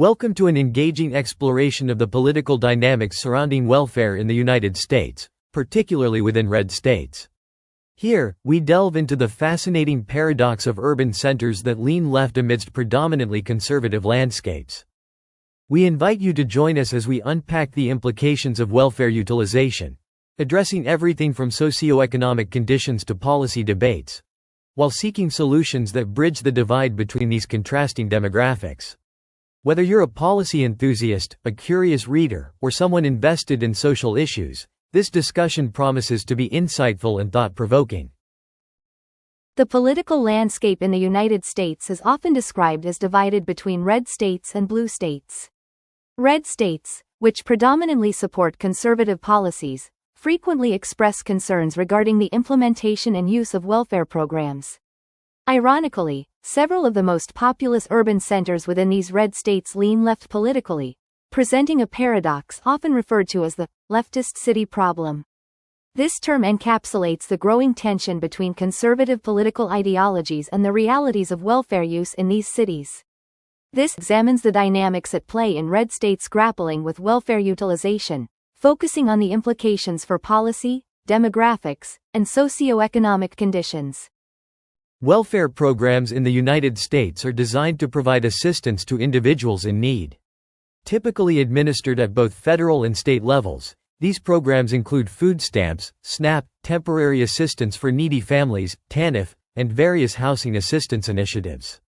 Welcome to an engaging exploration of the political dynamics surrounding welfare in the United States, particularly within red states. Here, we delve into the fascinating paradox of urban centers that lean left amidst predominantly conservative landscapes. We invite you to join us as we unpack the implications of welfare utilization, addressing everything from socioeconomic conditions to policy debates, while seeking solutions that bridge the divide between these contrasting demographics. Whether you're a policy enthusiast, a curious reader, or someone invested in social issues, this discussion promises to be insightful and thought-provoking. The political landscape in the United States is often described as divided between red states and blue states. Red states, which predominantly support conservative policies, frequently express concerns regarding the implementation and use of welfare programs. Ironically, several of the most populous urban centers within these red states lean left politically, presenting a paradox often referred to as the leftist city problem. This term encapsulates the growing tension between conservative political ideologies and the realities of welfare use in these cities. This examines the dynamics at play in red states grappling with welfare utilization, focusing on the implications for policy, demographics, and socioeconomic conditions. Welfare programs in the United States are designed to provide assistance to individuals in need. Typically administered at both federal and state levels, these programs include food stamps, SNAP, temporary assistance for needy families, TANF, and various housing assistance initiatives.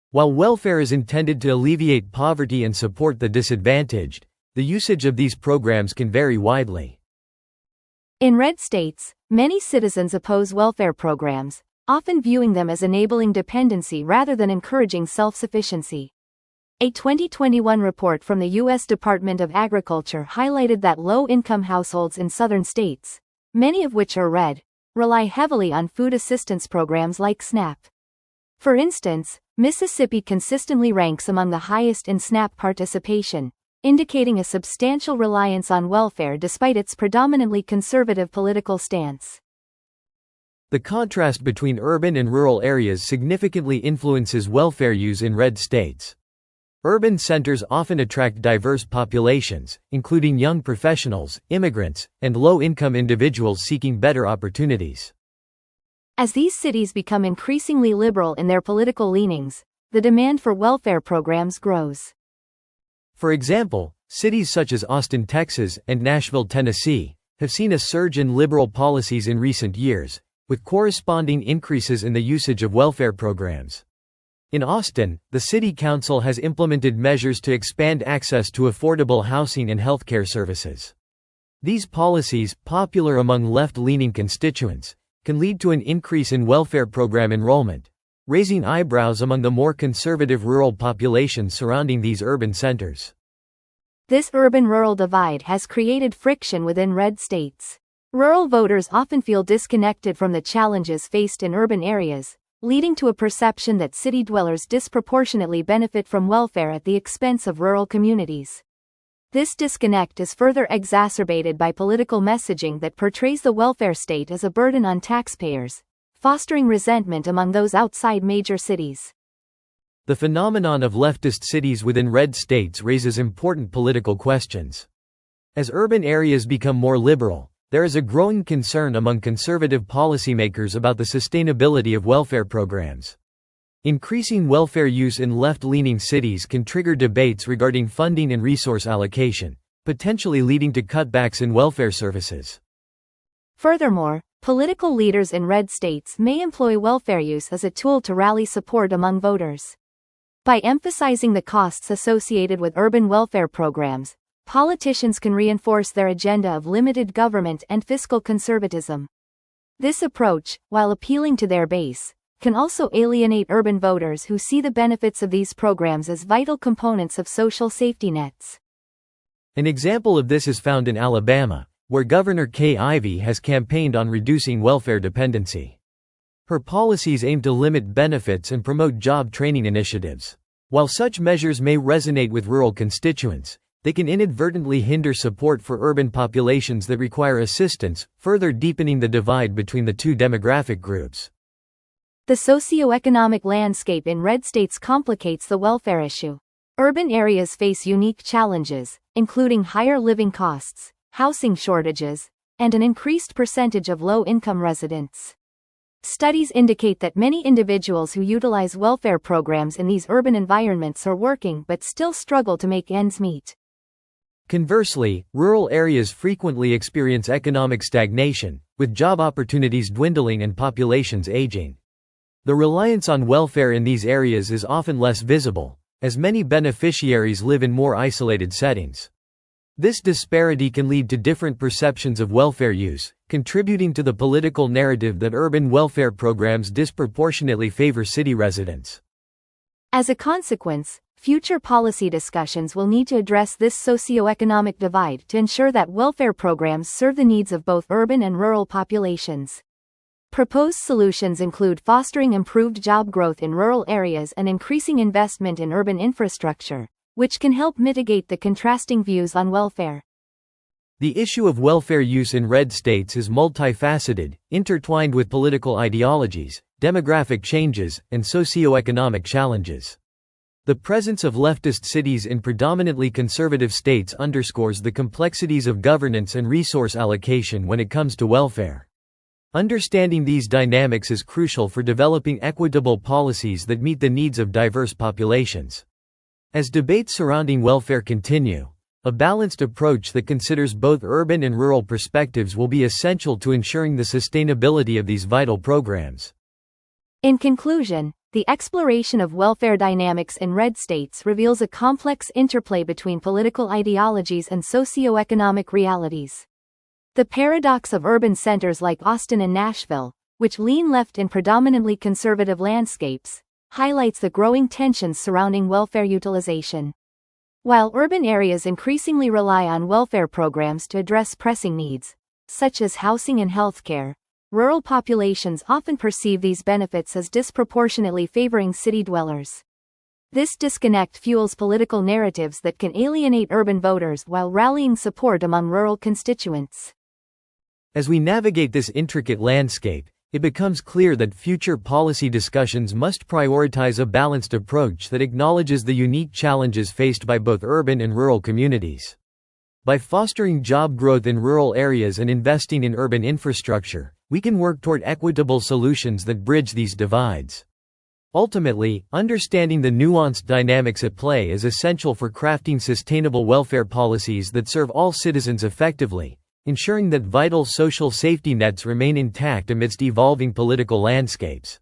While welfare is intended to alleviate poverty and support the disadvantaged, the usage of these programs can vary widely. In red states, many citizens oppose welfare programs, often viewing them as enabling dependency rather than encouraging self-sufficiency. A 2021 report from the U.S. Department of Agriculture highlighted that low-income households in southern states, many of which are red, rely heavily on food assistance programs like SNAP. For instance, Mississippi consistently ranks among the highest in SNAP participation, indicating a substantial reliance on welfare despite its predominantly conservative political stance. The contrast between urban and rural areas significantly influences welfare use in red states. Urban centers often attract diverse populations, including young professionals, immigrants, and low-income individuals seeking better opportunities. As these cities become increasingly liberal in their political leanings, the demand for welfare programs grows. For example, cities such as Austin, Texas, and Nashville, Tennessee, have seen a surge in liberal policies in recent years, with corresponding increases in the usage of welfare programs. In Austin, the City Council has implemented measures to expand access to affordable housing and healthcare services. These policies, popular among left-leaning constituents, can lead to an increase in welfare program enrollment, raising eyebrows among the more conservative rural populations surrounding these urban centers. This urban-rural divide has created friction within red states. Rural voters often feel disconnected from the challenges faced in urban areas, leading to a perception that city dwellers disproportionately benefit from welfare at the expense of rural communities. This disconnect is further exacerbated by political messaging that portrays the welfare state as a burden on taxpayers, fostering resentment among those outside major cities. The phenomenon of leftist cities within red states raises important political questions. As urban areas become more liberal, there is a growing concern among conservative policymakers about the sustainability of welfare programs. Increasing welfare use in left-leaning cities can trigger debates regarding funding and resource allocation, potentially leading to cutbacks in welfare services. Furthermore, political leaders in red states may employ welfare use as a tool to rally support among voters. By emphasizing the costs associated with urban welfare programs, politicians can reinforce their agenda of limited government and fiscal conservatism. This approach, while appealing to their base, can also alienate urban voters who see the benefits of these programs as vital components of social safety nets. An example of this is found in Alabama, where Governor Kay Ivey has campaigned on reducing welfare dependency. Her policies aim to limit benefits and promote job training initiatives. While such measures may resonate with rural constituents, they can inadvertently hinder support for urban populations that require assistance, further deepening the divide between the two demographic groups. The socioeconomic landscape in red states complicates the welfare issue. Urban areas face unique challenges, including higher living costs, housing shortages, and an increased percentage of low-income residents. Studies indicate that many individuals who utilize welfare programs in these urban environments are working but still struggle to make ends meet. Conversely, rural areas frequently experience economic stagnation, with job opportunities dwindling and populations aging. The reliance on welfare in these areas is often less visible, as many beneficiaries live in more isolated settings. This disparity can lead to different perceptions of welfare use, contributing to the political narrative that urban welfare programs disproportionately favor city residents. As a consequence, future policy discussions will need to address this socioeconomic divide to ensure that welfare programs serve the needs of both urban and rural populations. Proposed solutions include fostering improved job growth in rural areas and increasing investment in urban infrastructure, which can help mitigate the contrasting views on welfare. The issue of welfare use in red states is multifaceted, intertwined with political ideologies, demographic changes, and socioeconomic challenges. The presence of leftist cities in predominantly conservative states underscores the complexities of governance and resource allocation when it comes to welfare. Understanding these dynamics is crucial for developing equitable policies that meet the needs of diverse populations. As debates surrounding welfare continue, a balanced approach that considers both urban and rural perspectives will be essential to ensuring the sustainability of these vital programs. In conclusion, the exploration of welfare dynamics in red states reveals a complex interplay between political ideologies and socioeconomic realities. The paradox of urban centers like Austin and Nashville, which lean left in predominantly conservative landscapes, highlights the growing tensions surrounding welfare utilization. While urban areas increasingly rely on welfare programs to address pressing needs, such as housing and healthcare, rural populations often perceive these benefits as disproportionately favoring city dwellers. This disconnect fuels political narratives that can alienate urban voters while rallying support among rural constituents. As we navigate this intricate landscape, it becomes clear that future policy discussions must prioritize a balanced approach that acknowledges the unique challenges faced by both urban and rural communities. By fostering job growth in rural areas and investing in urban infrastructure, we can work toward equitable solutions that bridge these divides. Ultimately, understanding the nuanced dynamics at play is essential for crafting sustainable welfare policies that serve all citizens effectively, ensuring that vital social safety nets remain intact amidst evolving political landscapes.